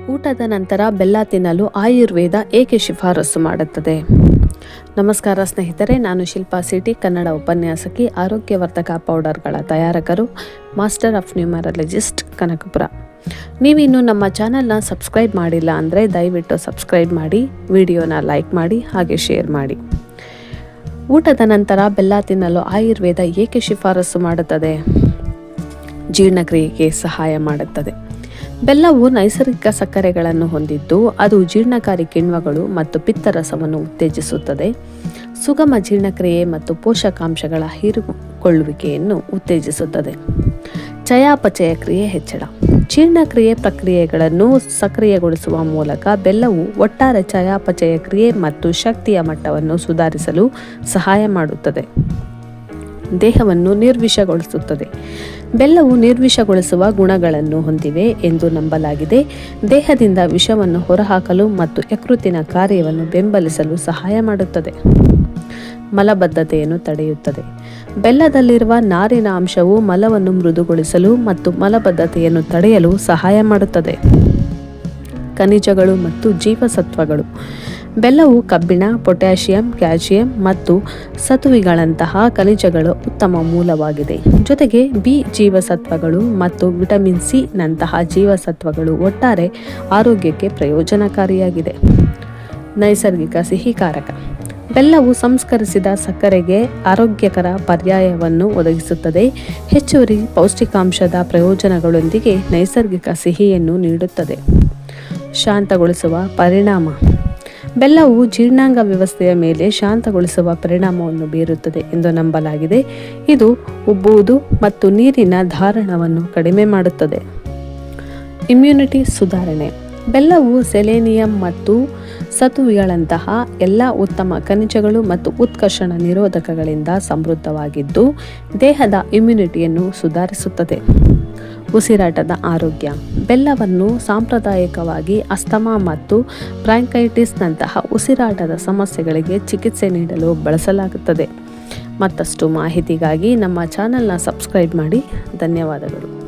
ಊಟದ ನಂತರ ಬೆಲ್ಲ ತಿನ್ನಲು ಆಯುರ್ವೇದ ಏಕೆ ಶಿಫಾರಸು ಮಾಡುತ್ತದೆ? ನಮಸ್ಕಾರ ಸ್ನೇಹಿತರೆ, ನಾನು ಶಿಲ್ಪಾ ಸಿಟಿ, ಕನ್ನಡ ಉಪನ್ಯಾಸಕಿ, ಆರೋಗ್ಯವರ್ಧಕ ಪೌಡರ್ಗಳ ತಯಾರಕರು, ಮಾಸ್ಟರ್ ಆಫ್ ನ್ಯೂಮರಾಲಜಿಸ್ಟ್, ಕನಕಪುರ. ನೀವಿನ್ನೂ ನಮ್ಮ ಚಾನಲ್ನ ಸಬ್ಸ್ಕ್ರೈಬ್ ಮಾಡಿಲ್ಲ ಅಂದರೆ ದಯವಿಟ್ಟು ಸಬ್ಸ್ಕ್ರೈಬ್ ಮಾಡಿ, ವಿಡಿಯೋನ ಲೈಕ್ ಮಾಡಿ, ಹಾಗೆ ಶೇರ್ ಮಾಡಿ. ಊಟದ ನಂತರ ಬೆಲ್ಲ ತಿನ್ನಲು ಆಯುರ್ವೇದ ಏಕೆ ಶಿಫಾರಸು ಮಾಡುತ್ತದೆ? ಜೀರ್ಣಕ್ರಿಯೆಗೆ ಸಹಾಯ ಮಾಡುತ್ತದೆ. ಬೆಲ್ಲವು ನೈಸರ್ಗಿಕ ಸಕ್ಕರೆಗಳನ್ನು ಹೊಂದಿದ್ದು ಅದು ಜೀರ್ಣಕಾರಿ ಕಿಣ್ವಗಳು ಮತ್ತು ಪಿತ್ತರಸವನ್ನು ಉತ್ತೇಜಿಸುತ್ತದೆ. ಸುಗಮ ಜೀರ್ಣಕ್ರಿಯೆ ಮತ್ತು ಪೋಷಕಾಂಶಗಳ ಹೀರಿಕೊಳ್ಳುವಿಕೆಯನ್ನು ಉತ್ತೇಜಿಸುತ್ತದೆ. ಚಯಾಪಚಯ ಕ್ರಿಯೆ ಹೆಚ್ಚಳ. ಜೀರ್ಣಕ್ರಿಯೆ ಪ್ರಕ್ರಿಯೆಗಳನ್ನು ಸಕ್ರಿಯಗೊಳಿಸುವ ಮೂಲಕ ಬೆಲ್ಲವು ಒಟ್ಟಾರೆ ಚಯಾಪಚಯ ಕ್ರಿಯೆ ಮತ್ತು ಶಕ್ತಿಯ ಮಟ್ಟವನ್ನು ಸುಧಾರಿಸಲು ಸಹಾಯ ಮಾಡುತ್ತದೆ. ದೇಹವನ್ನು ನಿರ್ವಿಷಗೊಳಿಸುತ್ತದೆ. ಬೆಲ್ಲವು ನಿರ್ವಿಷಗೊಳಿಸುವ ಗುಣಗಳನ್ನು ಹೊಂದಿವೆ ಎಂದು ನಂಬಲಾಗಿದೆ. ದೇಹದಿಂದ ವಿಷವನ್ನು ಹೊರಹಾಕಲು ಮತ್ತು ಯಕೃತ್ತಿನ ಕಾರ್ಯವನ್ನು ಬೆಂಬಲಿಸಲು ಸಹಾಯ ಮಾಡುತ್ತದೆ. ಮಲಬದ್ಧತೆಯನ್ನು ತಡೆಯುತ್ತದೆ. ಬೆಲ್ಲದಲ್ಲಿರುವ ನಾರಿನ ಅಂಶವು ಮಲವನ್ನು ಮೃದುಗೊಳಿಸಲು ಮತ್ತು ಮಲಬದ್ಧತೆಯನ್ನು ತಡೆಯಲು ಸಹಾಯ ಮಾಡುತ್ತದೆ. ಖನಿಜಗಳು ಮತ್ತು ಜೀವಸತ್ವಗಳು. ಬೆಲ್ಲವು ಕಬ್ಬಿಣ, ಪೊಟ್ಯಾಷಿಯಂ, ಕ್ಯಾಲ್ಸಿಯಂ ಮತ್ತು ಸತುವಿಗಳಂತಹ ಖನಿಜಗಳ ಉತ್ತಮ ಮೂಲವಾಗಿದೆ. ಜೊತೆಗೆ ಬಿ ಜೀವಸತ್ವಗಳು ಮತ್ತು ವಿಟಮಿನ್ ಸಿ ನಂತಹ ಜೀವಸತ್ವಗಳು ಒಟ್ಟಾರೆ ಆರೋಗ್ಯಕ್ಕೆ ಪ್ರಯೋಜನಕಾರಿಯಾಗಿದೆ. ನೈಸರ್ಗಿಕ ಸಿಹಿಕಾರಕ. ಬೆಲ್ಲವು ಸಂಸ್ಕರಿಸಿದ ಸಕ್ಕರೆಗೆ ಆರೋಗ್ಯಕರ ಪರ್ಯಾಯವನ್ನು ಒದಗಿಸುತ್ತದೆ. ಹೆಚ್ಚುವರಿ ಪೌಷ್ಟಿಕಾಂಶದ ಪ್ರಯೋಜನಗಳೊಂದಿಗೆ ನೈಸರ್ಗಿಕ ಸಿಹಿಯನ್ನು ನೀಡುತ್ತದೆ. ಶಾಂತಗೊಳಿಸುವ ಪರಿಣಾಮ. ಬೆಲ್ಲವು ಜೀರ್ಣಾಂಗ ವ್ಯವಸ್ಥೆಯ ಮೇಲೆ ಶಾಂತಗೊಳಿಸುವ ಪರಿಣಾಮವನ್ನು ಬೀರುತ್ತದೆ ಎಂದು ನಂಬಲಾಗಿದೆ. ಇದು ಉಬ್ಬುವುದು ಮತ್ತು ನೀರಿನ ಧಾರಣವನ್ನು ಕಡಿಮೆ ಮಾಡುತ್ತದೆ. ಇಮ್ಯುನಿಟಿ ಸುಧಾರಣೆ. ಬೆಲ್ಲವು ಸೆಲೆನಿಯಂ ಮತ್ತು ಸತುವಿಗಳಂತಹ ಎಲ್ಲ ಉತ್ತಮ ಖನಿಜಗಳು ಮತ್ತು ಉತ್ಕರ್ಷಣ ನಿರೋಧಕಗಳಿಂದ ಸಮೃದ್ಧವಾಗಿದ್ದು ದೇಹದ ಇಮ್ಯುನಿಟಿಯನ್ನು ಸುಧಾರಿಸುತ್ತದೆ. ಉಸಿರಾಟದ ಆರೋಗ್ಯ. ಬೆಲ್ಲವನ್ನು ಸಾಂಪ್ರದಾಯಿಕವಾಗಿ ಅಸ್ತಮಾ ಮತ್ತು ಬ್ರಾಂಕೈಟಿಸ್ನಂತಹ ಉಸಿರಾಟದ ಸಮಸ್ಯೆಗಳಿಗೆ ಚಿಕಿತ್ಸೆ ನೀಡಲು ಬಳಸಲಾಗುತ್ತದೆ. ಮತ್ತಷ್ಟು ಮಾಹಿತಿಗಾಗಿ ನಮ್ಮ ಚಾನಲ್ನ ಸಬ್ಸ್ಕ್ರೈಬ್ ಮಾಡಿ. ಧನ್ಯವಾದಗಳು.